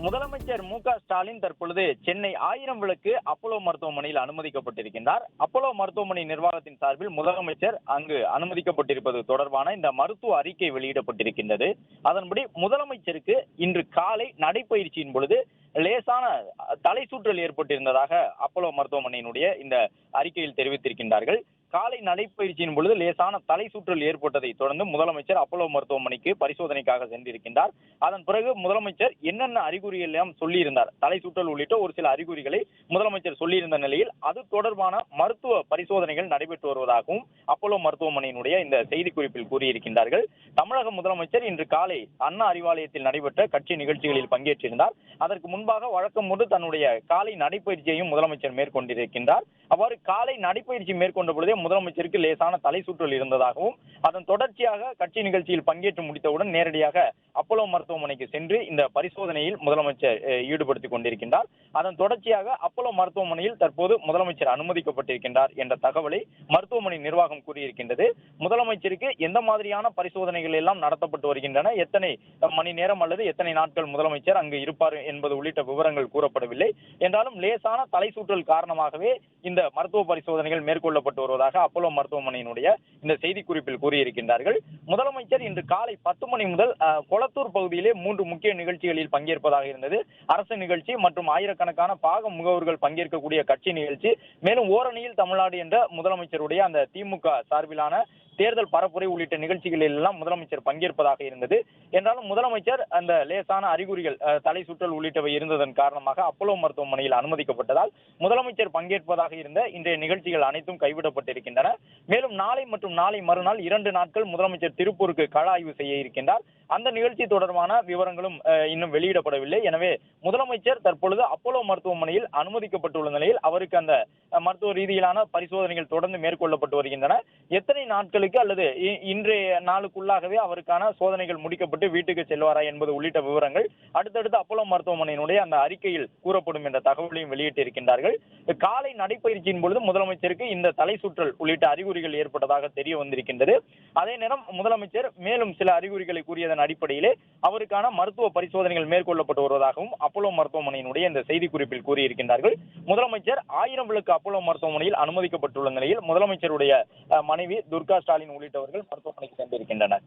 முதலமைச்சர் மு.க.ஸ்டாலின் தற்பொழுது சென்னை 1000 விளக்கு அப்போலோ மருத்துவமனையில் அனுமதிக்கப்பட்டிருக்கின்றார். அப்போலோ மருத்துவமனை நிர்வாகத்தின் சார்பில் முதலமைச்சர் அங்கு அனுமதிக்கப்பட்டிருப்பது தொடர்பான இந்த மருத்துவ அறிக்கை வெளியிடப்பட்டிருக்கின்றது. அதன்படி முதலமைச்சருக்கு இன்று காலை நடைபயிற்சியின் பொழுது லேசான தலை சுற்றல் ஏற்பட்டிருந்ததாக அப்போலோ மருத்துவமனையினுடைய இந்த அறிக்கையில் தெரிவித்திருக்கின்றார்கள். காலை நடைபயிற்சியின் பொழுது லேசான தலை சுற்றல் ஏற்பட்டதை தொடர்ந்து முதலமைச்சர் அப்போலோ மருத்துவமனைக்கு பரிசோதனைக்காக சென்றிருக்கின்றார். அதன் பிறகு முதலமைச்சர் என்னென்ன அறிகுறிகள் எல்லாம் சொல்லியிருந்தார், தலை சுற்றல் உள்ளிட்ட ஒரு சில அறிகுறிகளை முதலமைச்சர் சொல்லியிருந்த நிலையில் அது தொடர்பான மருத்துவ பரிசோதனைகள் நடைபெற்று வருவதாகவும் அப்போலோ மருத்துவமனையினுடைய இந்த செய்திக்குறிப்பில் கூறியிருக்கின்றார்கள். தமிழக முதலமைச்சர் இன்று காலை அண்ணா அறிவாலயத்தில் நடைபெற்ற கட்சி நிகழ்ச்சிகளில் பங்கேற்றிருந்தார். அதற்கு முன்பாக வழக்கம் போன்று தன்னுடைய காலை நடைபயிற்சியையும் முதலமைச்சர் மேற்கொண்டிருக்கின்றார். அவ்வாறு காலை நடைபயிற்சி மேற்கொண்ட பொழுதே முதலமைச்சருக்கு லேசான தலை சுற்றல் இருந்ததாகவும் அதன் தொடர்ச்சியாக கட்சி நிகழ்ச்சியில் பங்கேற்று முடித்தவுடன் நேரடியாக அப்போலோ மருத்துவமனைக்கு சென்று இந்த பரிசோதனையில் முதலமைச்சர் ஈடுபடுத்திக் கொண்டிருக்கின்றார். அதன் தொடர்ச்சியாக அப்போலோ மருத்துவமனையில் தற்போது முதலமைச்சர் அனுமதிக்கப்பட்டிருக்கின்றார் என்ற தகவலை மருத்துவமனை நிர்வாகம் கூறியிருக்கின்றது. முதலமைச்சருக்கு எந்த மாதிரியான பரிசோதனைகள் எல்லாம் நடத்தப்பட்டு வருகின்றன, எத்தனை மணி நேரம் அல்லது எத்தனை நாட்கள் முதலமைச்சர் அங்கு இருப்பார் என்பது உள்ளிட்ட விவரங்கள் கூறப்படவில்லை. என்றாலும் லேசான தலை சுற்றல் காரணமாகவே இந்த மருத்துவ பரிசோதனைகள் மேற்கொள்ளப்பட்டு வருவதாக அப்போலோ மருத்துவமனையினுடைய இந்த செய்திக்குறிப்பில் கூறியிருக்கின்றார்கள். முதலமைச்சர் இன்று காலை 10 மணி முதல் கொளத்தூர் பகுதியிலே 3 முக்கிய நிகழ்ச்சிகளில் பங்கேற்பதாக இருந்தது. அரசு நிகழ்ச்சி மற்றும் ஆயிரக்கணக்கான பாக முகவர்கள் பங்கேற்கக்கூடிய கட்சி நிகழ்ச்சி, மேலும் ஓரணியில் தமிழ்நாடு என்ற முதலமைச்சருடைய அந்த திமுக சார்பிலான தேர்தல் பரப்புரை உள்ளிட்ட நிகழ்ச்சிகளில் எல்லாம் முதலமைச்சர் பங்கேற்பதாக இருந்தது. என்றாலும் முதலமைச்சர் அந்த லேசான அறிகுறிகள் தலை சுற்றல் உள்ளிட்டவை இருந்ததன் காரணமாக அப்போலோ மருத்துவமனையில் அனுமதிக்கப்பட்டதால் முதலமைச்சர் பங்கேற்பதாக இருந்த இன்றைய நிகழ்ச்சிகள் அனைத்தும் கைவிடப்பட்டிருக்கின்றன. மேலும் நாளை மற்றும் நாளை மறுநாள் 2 நாட்கள் முதலமைச்சர் திருப்பூருக்கு கள ஆய்வு செய்ய இருக்கின்றார். அந்த நிகழ்ச்சி தொடர்பான விவரங்களும் இன்னும் வெளியிடப்படவில்லை. எனவே முதலமைச்சர் தற்பொழுது அப்போலோ மருத்துவமனையில் அனுமதிக்கப்பட்டுள்ள நிலையில் அவருக்கு அந்த மருத்துவ ரீதியிலான பரிசோதனைகள் தொடர்ந்து மேற்கொள்ளப்பட்டு வருகின்றன. எத்தனை நாட்களுக்கு அல்லது இன்றைய நாளுக்குள்ளாகவே அவருக்கான சோதனைகள் முடிக்கப்பட்டு வீட்டுக்கு செல்வாரா என்பது உள்ளிட்ட விவரங்கள் அடுத்தடுத்து அப்போலோ மருத்துவமனையினுடைய அந்த அறிக்கையில் கூறப்படும் என்ற தகவலையும் வெளியிட்டிருக்கின்றார்கள். காலை நடைபயிற்சியின் பொழுது முதலமைச்சருக்கு இந்த தலை சுற்றல் உள்ளிட்ட அறிகுறிகள் ஏற்பட்டதாக தெரிய வந்திருக்கின்றது. அதே நேரம் முதலமைச்சர் மேலும் சில அறிகுறிகளை கூறியதன் அடிப்படையிலே அவருக்கான மருத்துவ பரிசோதனைகள் மேற்கொள்ளப்பட்டு வருவதாகவும் அப்போலோ மருத்துவமனையினுடைய இந்த செய்திக்குறிப்பில் கூறியிருக்கின்றார்கள். முதலமைச்சர் 1000 விளக்கு அப்போலோ மருத்துவமனையில் அனுமதிக்கப்பட்டுள்ள நிலையில் முதலமைச்சருடைய மனைவி துர்கா ஸ்டாலின் உள்ளிட்டவர்கள் மருத்துவமனைக்கு சென்றிருக்கின்றனர்.